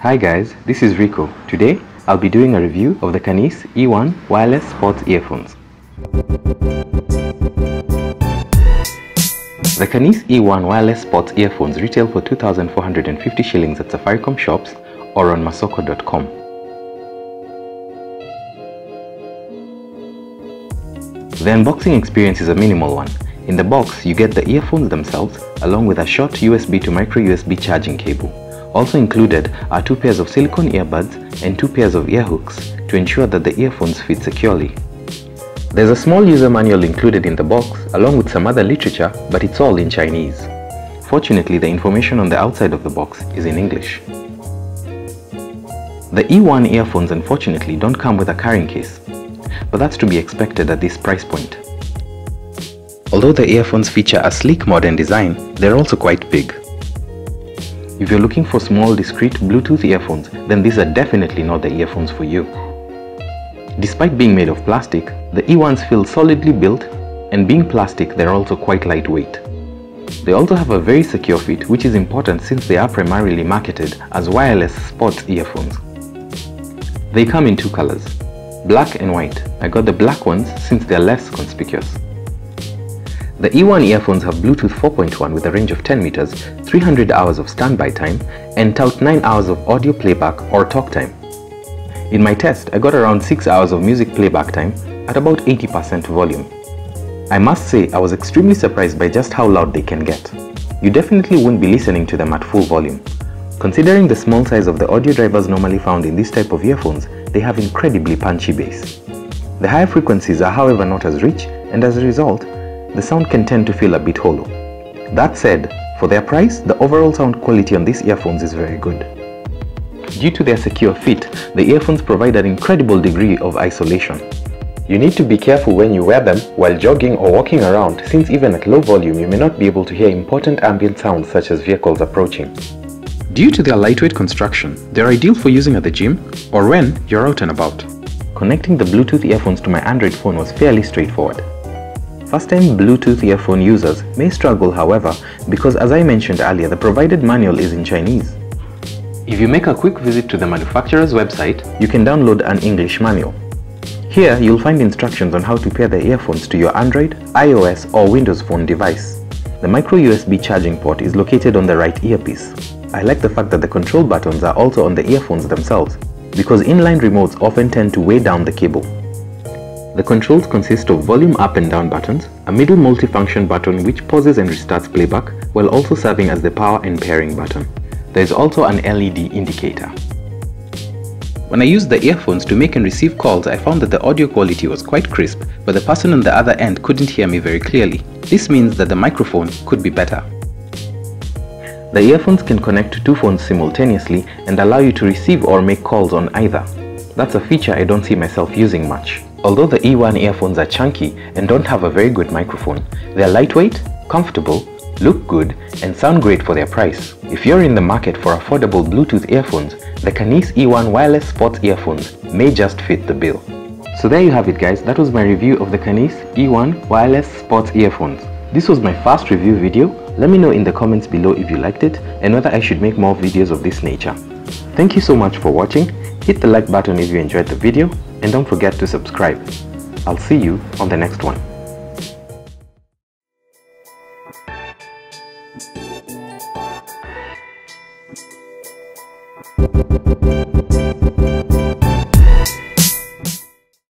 Hi guys, this is Rico. Today, I'll be doing a review of the Cannice E1 wireless sports earphones. The Cannice E1 wireless sports earphones retail for 2,450 shillings at Safaricom shops or on masoko.com. The unboxing experience is a minimal one. In the box, you get the earphones themselves along with a short USB to micro USB charging cable. Also included are 2 pairs of silicone earbuds and 2 pairs of ear hooks to ensure that the earphones fit securely. There's a small user manual included in the box along with some other literature, but it's all in Chinese. Fortunately, the information on the outside of the box is in English. The E1 earphones unfortunately don't come with a carrying case, but that's to be expected at this price point. Although the earphones feature a sleek modern design, they're also quite big. If you're looking for small, discreet Bluetooth earphones, then these are definitely not the earphones for you. Despite being made of plastic, the E1s feel solidly built, and being plastic, they're also quite lightweight. They also have a very secure fit, which is important since they are primarily marketed as wireless sports earphones. They come in 2 colors, black and white. I got the black ones since they're less conspicuous. The E1 earphones have Bluetooth 4.1 with a range of 10 meters, 300 hours of standby time, and tout 9 hours of audio playback or talk time. In my test, I got around 6 hours of music playback time at about 80% volume. I must say I was extremely surprised by just how loud they can get. You definitely wouldn't be listening to them at full volume. Considering the small size of the audio drivers normally found in this type of earphones, they have incredibly punchy bass. The higher frequencies are however not as rich, and as a result, the sound can tend to feel a bit hollow. That said, for their price, the overall sound quality on these earphones is very good. Due to their secure fit, the earphones provide an incredible degree of isolation. You need to be careful when you wear them while jogging or walking around, since even at low volume you may not be able to hear important ambient sounds such as vehicles approaching. Due to their lightweight construction, they're ideal for using at the gym or when you're out and about. Connecting the Bluetooth earphones to my Android phone was fairly straightforward. First-time Bluetooth earphone users may struggle, however, because as I mentioned earlier, the provided manual is in Chinese. If you make a quick visit to the manufacturer's website, you can download an English manual. Here, you'll find instructions on how to pair the earphones to your Android, iOS or Windows Phone device. The micro USB charging port is located on the right earpiece. I like the fact that the control buttons are also on the earphones themselves, because inline remotes often tend to weigh down the cable. The controls consist of volume up and down buttons, a middle multifunction button which pauses and restarts playback, while also serving as the power and pairing button. There is also an LED indicator. When I used the earphones to make and receive calls, I found that the audio quality was quite crisp, but the person on the other end couldn't hear me very clearly. This means that the microphone could be better. The earphones can connect to 2 phones simultaneously and allow you to receive or make calls on either. That's a feature I don't see myself using much. Although the E1 earphones are chunky and don't have a very good microphone, they are lightweight, comfortable, look good, and sound great for their price. If you're in the market for affordable Bluetooth earphones, the Cannice E1 wireless sports earphones may just fit the bill. So there you have it guys, that was my review of the Cannice E1 wireless sports earphones. This was my first review video. Let me know in the comments below if you liked it and whether I should make more videos of this nature. Thank you so much for watching. Hit the like button if you enjoyed the video and don't forget to subscribe. I'll see you on the next one.